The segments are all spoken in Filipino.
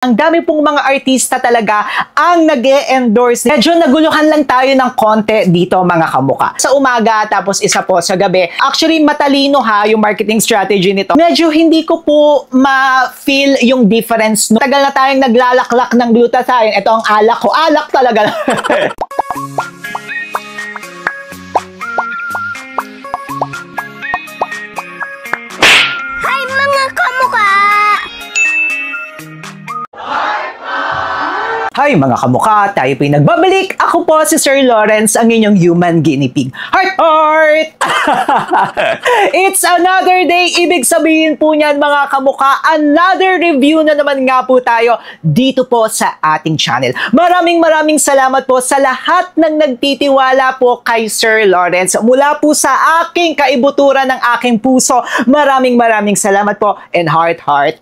Ang dami pong mga artista talaga ang nag-e-endorse. Medyo naguluhan lang tayo ng konti dito mga kamuka. Sa umaga tapos isa po sa gabi. Actually matalino yung marketing strategy nito. Medyo hindi ko po ma-feel yung difference. Tagal na tayong naglalaklak ng glutathione. Ito ang alak ko. Alak talaga. Hi mga kamuka! Hi mga kamuka, tayo po'y nagbabalik. Ako po si Sir Lawrence, ang inyong human guinea pig. Heart, heart! It's another day. Ibig sabihin po niyan mga kamuka, another review na naman nga po tayo dito po sa ating channel. Maraming salamat po sa lahat ng nagtitiwala po kay Sir Lawrence. Mula po sa aking kaibuturan ng aking puso, maraming salamat po and heart, heart.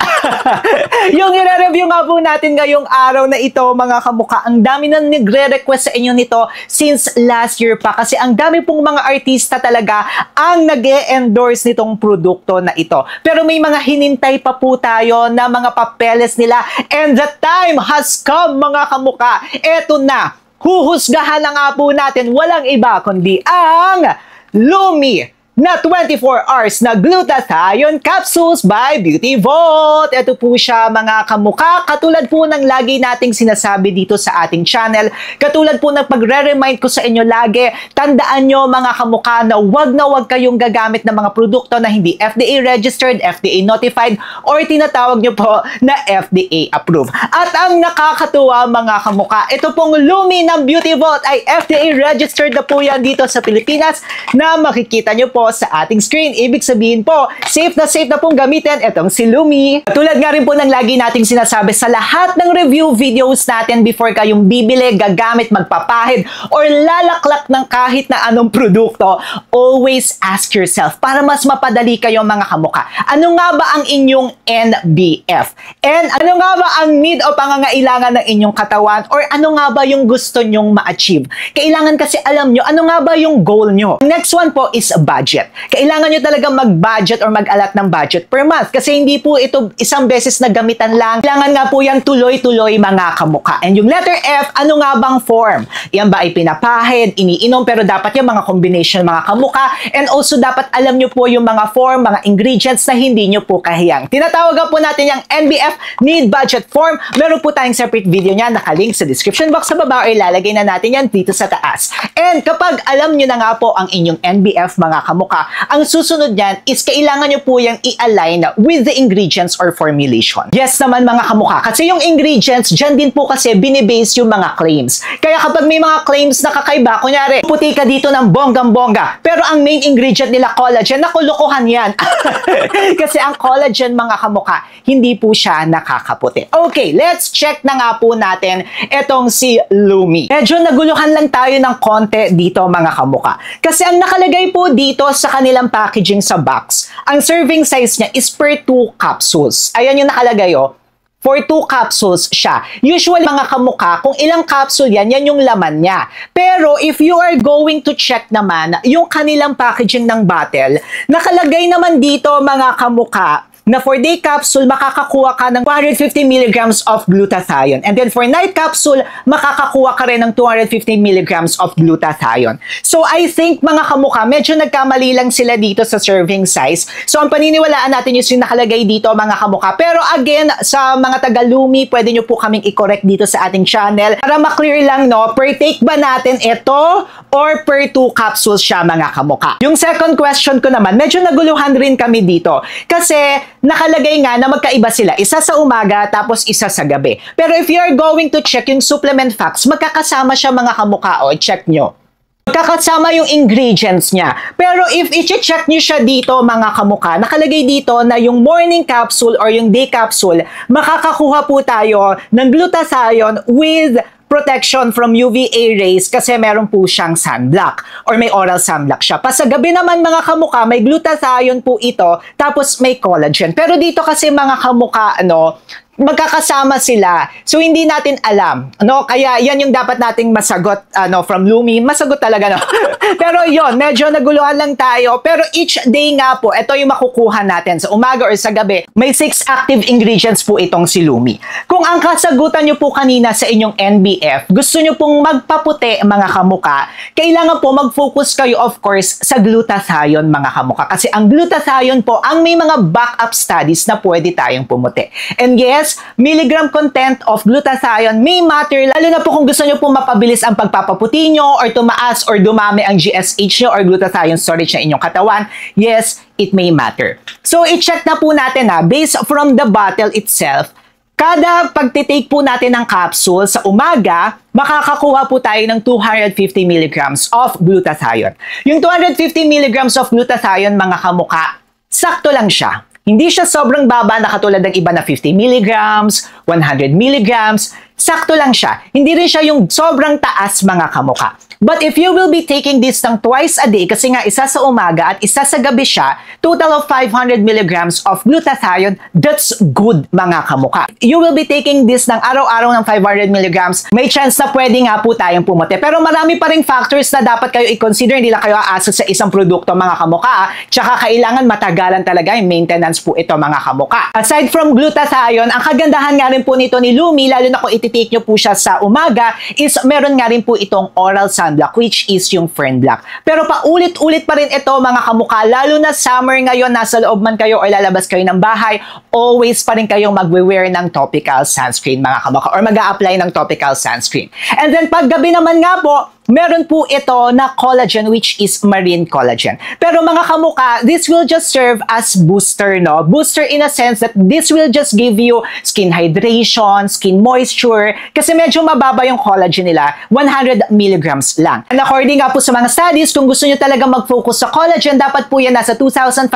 Yung i-review nga po natin ngayong araw na ito mga kamuka, ang dami na nagre-request sa inyo nito since last year pa kasi ang dami pong mga artista talaga ang nag-e-endorse nitong produkto na ito. Pero may mga hinintay pa po tayo na mga papeles nila and the time has come mga kamuka. Eto na, huhusgahan na nga po natin walang iba kundi ang Lumi na 24 hours na glutathione capsules by Beauty Vault. Ito po siya mga kamuka. Katulad po ng lagi nating sinasabi dito sa ating channel. Katulad po ng pagre-remind ko sa inyo lagi, tandaan nyo mga kamuka na wag kayong gagamit ng mga produkto na hindi FDA registered, FDA notified, or tinatawag nyo po na FDA approved. At ang nakakatuwa mga kamuka, ito pong Lumi ng Beauty Vault ay FDA registered na po yan dito sa Pilipinas na makikita nyo po sa ating screen. Ibig sabihin po, safe na pong gamitin itong si Lumi. Tulad nga rin po ng lagi nating sinasabi sa lahat ng review videos natin before kayong bibili, gagamit, magpapahid, or lalaklak ng kahit na anong produkto, always ask yourself para mas mapadali kayo mga kamuka. Ano nga ba ang inyong NBF? And ano nga ba ang need o pangangailangan ng inyong katawan or ano nga ba yung gusto nyong ma-achieve? Kailangan kasi alam nyo, ano nga ba yung goal nyo? Next one po is budget. Kailangan nyo talaga mag-budget or mag-alat ng budget per month kasi hindi po ito isang beses na gamitan lang. Kailangan nga po yan tuloy-tuloy mga kamuka. And yung letter F, ano nga bang form? Yan ba ay pinapahid, iniinom, pero dapat yung mga combination mga kamuka. And also dapat alam nyo po yung mga form, mga ingredients na hindi nyo po kahiyang. Tinatawag po natin yung NBF, Need Budget Form. Meron po tayong separate video niya, nakalink sa description box sa baba or ilalagay na natin yan dito sa taas. And kapag alam nyo na nga po ang inyong NBF mga kamuka, ang susunod niyan is kailangan nyo po yung i-align with the ingredients or formulation. Yes naman mga kamuka, kasi yung ingredients, dyan din po kasi binibase yung mga claims. Kaya kapag may mga claims na kakaiba, kunyari, puti ka dito ng bonggang-bongga, pero ang main ingredient nila collagen, nakulukuhan yan. Kasi ang collagen mga kamuka, hindi po siya nakakaputi. Okay, let's check na nga po natin etong si Lumi. Medyo naguluhan lang tayo ng konti dito mga kamuka. Kasi ang nakalagay po dito sa kanilang packaging sa box, ang serving size niya is per 2 capsules. Ayan yung nakalagay for 2 capsules siya. Usually mga kamuka, kung ilang capsule yan yung laman niya. Pero if you are going to check naman yung kanilang packaging ng bottle, nakalagay naman dito mga kamuka, na for day capsule, makakakuha ka ng 250 mg of glutathione. And then for night capsule, makakakuha ka rin ng 250 mg of glutathione. So I think mga kamuka, medyo nagkamali lang sila dito sa serving size. So ang paniniwalaan natin yung nakalagay dito mga kamuka. Pero again, sa mga taga-Lumi, pwede nyo po kaming i-correct dito sa ating channel. Para ma-clear lang, no, per take ba natin ito or per 2 capsules siya mga kamuka? Yung second question ko naman, medyo naguluhan rin kami dito. Kasi nakalagay nga na magkaiba sila. Isa sa umaga, tapos isa sa gabi. Pero if you're going to check yung supplement facts, magkakasama siya mga kamuka. O, check nyo. Magkakasama yung ingredients niya. Pero if i-check nyo siya dito mga kamuka, nakalagay dito na yung morning capsule or yung day capsule, makakakuha po tayo ng glutathione with protection from UVA rays kasi meron po siyang sunblock or may oral sunblock siya. Pa sa gabi naman mga kamuka, may glutathione po ito tapos may collagen. Pero dito kasi mga kamuka, magkakasama sila. So, hindi natin alam. No? Kaya, yan yung dapat nating masagot from Lumi. Masagot talaga, no? Pero yon, medyo naguluhan lang tayo. Pero each day nga po, ito yung makukuha natin sa umaga or sa gabi. May 6 active ingredients po itong si Lumi. Kung ang kasagutan nyo po kanina sa inyong NBF, gusto nyo pong magpaputi mga kamuka, kailangan po mag-focus kayo, of course, sa glutathione mga kamuka. Kasi ang glutathione po, ang may mga backup studies na pwede tayong pumuti. And yes, milligram content of glutathione may matter, lalo na po kung gusto nyo po mapabilis ang pagpapaputi nyo or tumaas or dumami ang GSH nyo or glutathione storage na inyong katawan. Yes, it may matter. So, i-check na po natin based from the bottle itself, kada pagtitake po natin ng capsule sa umaga, makakakuha po tayo ng 250 milligrams of glutathione. Yung 250 milligrams of glutathione, mga kamuka, sakto lang siya. Hindi siya sobrang baba na katulad ng iba na 50 milligrams, 100 milligrams. Sakto lang siya. Hindi rin siya yung sobrang taas mga kamuka. But if you will be taking this ng twice a day, kasi nga isa sa umaga at isa sa gabi siya, total of 500 milligrams of glutathione, that's good mga kamuka. You will be taking this ng araw-araw ng 500 milligrams, may chance na pwede nga po tayong pumuti. Pero marami pa ring factors na dapat kayo i-consider, hindi lang kayo aasa sa isang produkto mga kamuka. Tsaka kailangan matagalan talaga yung maintenance po ito mga kamuka. Aside from glutathione, ang kagandahan nga rin po nito ni Lumi, lalo na kung ititake nyo po siya sa umaga, is meron nga rin po itong oral sunblock, which is yung Fern Black. Pero paulit-ulit pa rin ito mga kamuka, lalo na summer ngayon, nasa loob man kayo or lalabas kayo ng bahay, always pa rin kayong magwe-wear ng topical sunscreen mga kamuka or mag-a-apply ng topical sunscreen. And then pag gabi naman nga po, meron po ito na collagen, which is marine collagen. Pero mga kamuka, this will just serve as booster, no? Booster in a sense that this will just give you skin hydration, skin moisture, kasi medyo mababa yung collagen nila, 100 milligrams lang. And according nga po sa mga studies, kung gusto nyo talaga mag-focus sa collagen, dapat po yan nasa 2,500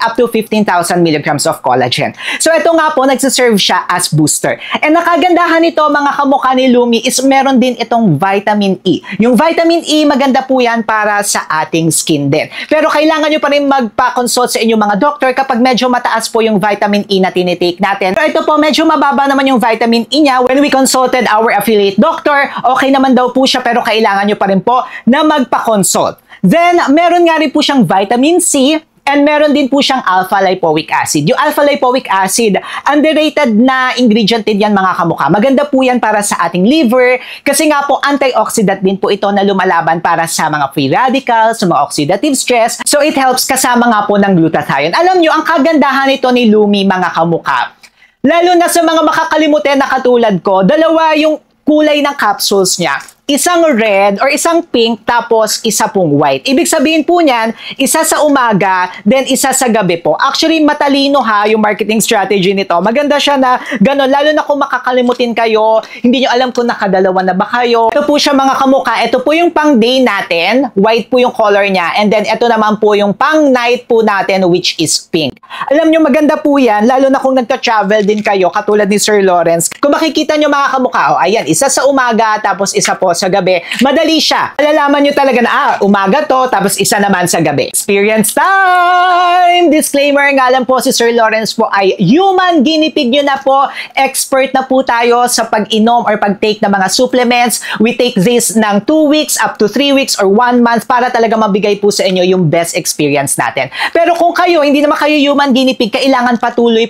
up to 15,000 milligrams of collagen. So ito nga po, nagsiserve siya as booster. And nakagandahan nito mga kamuka ni Lumi is meron din itong vitamin E. Yung vitamin E, maganda po yan para sa ating skin din. Pero kailangan nyo pa rin magpa-consult sa inyong mga doktor kapag medyo mataas po yung vitamin E na tinitake natin. Pero ito po, medyo mababa naman yung vitamin E niya. When we consulted our affiliate doctor, okay naman daw po siya, pero kailangan nyo pa rin po na magpa-consult. Then, meron nga rin po siyang vitamin C, and meron din po siyang alpha-lipoic acid. Yung alpha-lipoic acid, underrated na ingredient din yan mga kamuka. Maganda po yan para sa ating liver kasi nga po antioxidant din po ito na lumalaban para sa mga free radicals, sa mga oxidative stress. So it helps kasama nga po ng glutathione. Alam nyo, ang kagandahan nito ni Lumi mga kamuka, lalo na sa mga makakalimutin na katulad ko, dalawa yung kulay ng capsules niya. Isang red or isang pink, tapos isa pong white. Ibig sabihin po niyan, isa sa umaga, then isa sa gabi po. Actually, matalino yung marketing strategy nito. Maganda siya na gano'n, lalo na kung makakalimutin kayo, hindi nyo alam kung nakadalawa na ba kayo. Ito po siya mga kamuka, ito po yung pang day natin, white po yung color niya, and then ito naman po yung pang night po natin, which is pink. Alam nyo, maganda po yan, lalo na kung nagka-travel din kayo, katulad ni Sir Lawrence. Kung makikita nyo mga kamuka, ayan, isa sa umaga, tapos isa po sa gabi. Madali siya. Malalaman nyo talaga na, umaga to, tapos isa naman sa gabi. Experience time! Disclaimer nga lang po, si Sir Lawrence po ay human guinea pig nyo na po. Expert na po tayo sa pag-inom or pag-take ng mga supplements. We take this ng 2 weeks up to 3 weeks or 1 month para talaga mabigay po sa inyo yung best experience natin. Pero kung kayo, hindi naman kayo human guinea pig, kailangan patuloy.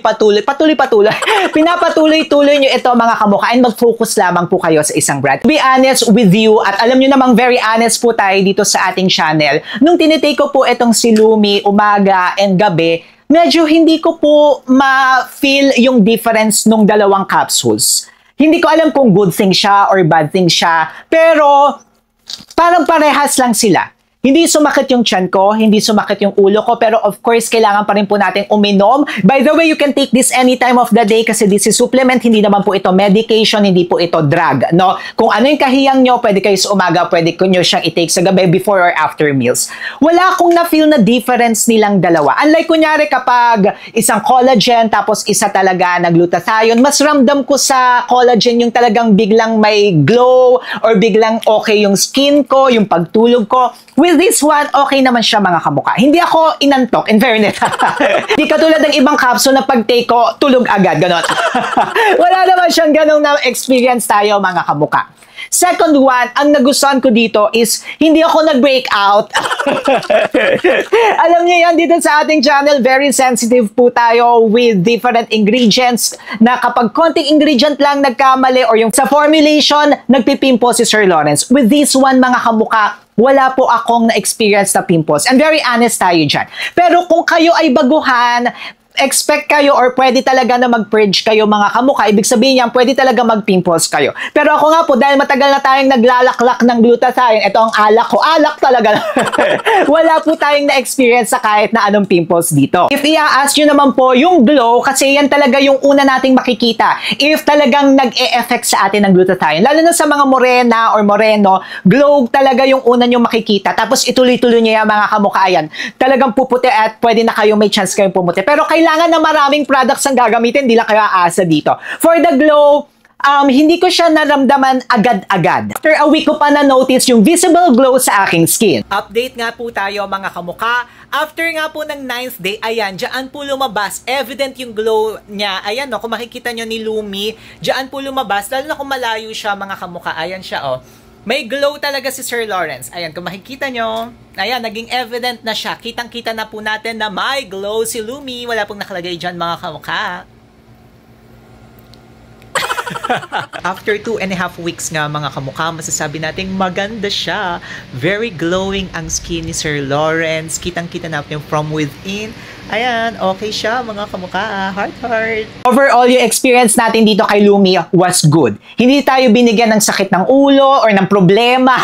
Pinapatuloy-tuloy nyo ito mga kamuka and mag-focus lamang po kayo sa isang brand. To be honest with you, at alam nyo namang very honest po tayo dito sa ating channel, nung tinitake ko po itong si Lumi umaga and gabi, medyo hindi ko po ma-feel yung difference nung dalawang capsules. Hindi ko alam kung good thing siya or bad thing siya, pero parang parehas lang sila. Hindi sumakit yung tiyan ko, hindi sumakit yung ulo ko, pero of course, kailangan pa rin po natin uminom. By the way, you can take this any time of the day kasi this is supplement, hindi naman po ito medication, hindi po ito drug, no? Kung ano yung kahiyang nyo, pwede kayo sa umaga, pwede ko nyo siyang i-take sa gabi before or after meals. Wala akong na-feel na difference nilang dalawa. Unlike kunyari kapag isang collagen, tapos isa talaga na glutathione, mas ramdam ko sa collagen yung talagang biglang may glow or biglang okay yung skin ko, yung pagtulog ko. With With this one, okay naman siya mga kamukha. Hindi ako inantok, in fairness. Di katulad ng ibang capsule na pag-take ko, tulog agad, ganon. Wala naman siyang ganong na-experience tayo mga kamukha. Second one, ang nagustuhan ko dito is hindi ako nag-breakout. Alam niyo yan, dito sa ating channel, very sensitive po tayo with different ingredients na kapag konting ingredient lang nagkamali or yung sa formulation, nagpipimple si Sir Lawrence. With this one, mga kamukha, wala po akong na-experience na pimples. And very honest tayo dyan. Pero kung kayo ay baguhan, expect kayo or pwede talaga na mag-purge kayo mga kamukha. Ibig sabihin yan, pwede talaga mag-pimples kayo. Pero ako nga po, dahil matagal na tayong naglalaklak ng glutathione, ito ang alak ko. Alak talaga. Wala po tayong na-experience sa kahit na anong pimples dito. If i-ask nyo naman po, yung glow, kasi yan talaga yung una nating makikita. If talagang nag-e-effect sa atin ng glutathione. Lalo na sa mga morena or moreno, glow talaga yung una nyo makikita. Tapos ituloy-tuloy nyo yan mga kamukha. Ayan, talagang puputi at pwede na kayo, may chance kayong pumuti. Pero kailangan na maraming products ang gagamitin, hindi lang kayo aasa dito. For the glow, hindi ko siya naramdaman agad-agad. After a week ko pa na-notice yung visible glow sa aking skin. Update nga po tayo mga kamukha. After nga po ng 9th day, ayan, dyan po lumabas. Evident yung glow niya. Ayan, no, kung makikita nyo ni Lumi, dyan po lumabas. Lalo na kung malayo siya mga kamukha. Ayan siya, oh. May glow talaga si Sir Lawrence. Ayan, kung makikita nyo, ayan, naging evident na siya. Kitang-kita na po natin na may glow si Lumi. Wala pong nakalagay dyan mga kamukha. After 2.5 weeks nga mga kamukha, masasabi nating maganda siya. Very glowing ang skin ni Sir Lawrence. Kitang-kita natin from within. Ayan, okay siya mga kamukha. Heart. Overall, yung experience natin dito kay Lumi was good. Hindi tayo binigyan ng sakit ng ulo or ng problema.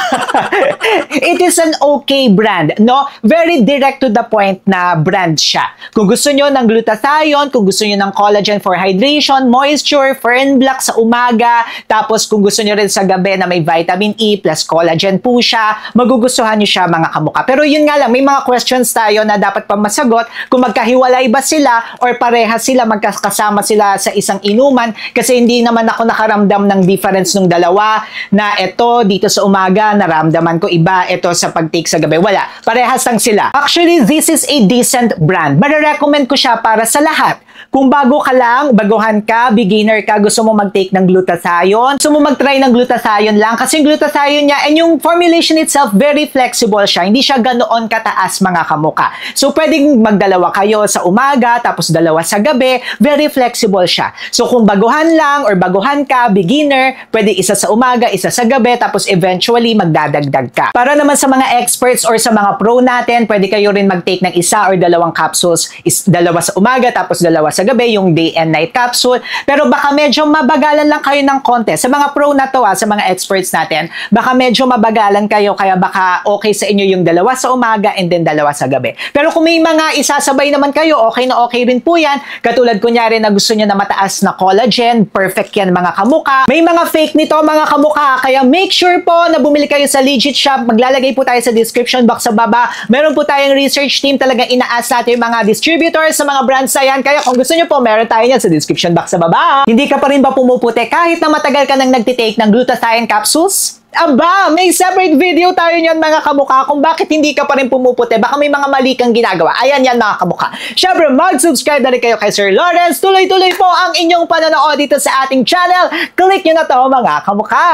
It is an okay brand, no? Very direct to the point na brand siya. Kung gusto nyo ng glutathione, kung gusto nyo ng collagen for hydration, moisture, fern block sa umaga, tapos kung gusto nyo rin sa gabi na may vitamin E plus collagen po siya, magugustuhan nyo siya mga kamukha. Pero yun nga lang, may mga questions tayo na dapat pa masagot kung magkahiwalay ba sila or pareha sila, magkasama sila sa isang inuman, kasi hindi naman ako nakaramdam ng difference ng dalawa na ito dito sa umaga, naramdaman ko iba, ito sa pag-take sa gabi. Wala. Parehas lang sila. Actually, this is a decent brand. Marirecommend ko siya para sa lahat. Kung bago ka lang, baguhan ka, beginner ka, gusto mo mag-take ng glutathione, gusto mo mag-try ng glutathione lang, kasi yung glutathione niya and yung formulation itself, very flexible siya. Hindi siya ganoon kataas mga kamukha. So, pwedeng magdalawa kayo sa umaga, tapos dalawa sa gabi, very flexible siya. So, kung baguhan lang or baguhan ka, beginner, pwede isa sa umaga, isa sa gabi, tapos eventually magdadagdag ka. Para naman sa mga experts or sa mga pro natin, pwede kayo rin mag-take ng isa or dalawang capsules, dalawa sa umaga, tapos dalawa sa gabi, yung day and night capsule. Pero baka medyo mabagalan lang kayo ng konti. Sa mga pro na to, sa mga experts natin, baka medyo mabagalan kayo, kaya baka okay sa inyo yung dalawa sa umaga and then dalawa sa gabi. Pero kung may mga isasabay naman kayo, okay na okay rin po yan. Katulad kunyari na gusto nyo na mataas na collagen, perfect yan mga kamukha. May mga fake nito mga kamukha, kaya make sure po na bumili kayo sa legit shop. Maglalagay po tayo sa description box sa baba. Meron po tayong research team, talagang inaas natin yung mga distributors sa mga brands na yan. Kaya kung gusto nyo po, meron tayo yan sa description box sa baba. Hindi ka pa rin ba pumuputi kahit na matagal ka nang nagtitake ng glutathione capsules? Aba, may separate video tayo niyan mga kamukha kung bakit hindi ka pa rin pumuputi. Baka may mga mali kang ginagawa. Ayan yan mga kamukha. Syempre, mag-subscribe na rin kayo kay Sir Lawrence. Tuloy-tuloy po ang inyong panonood dito sa ating channel. Click nyo na to mga kamukha.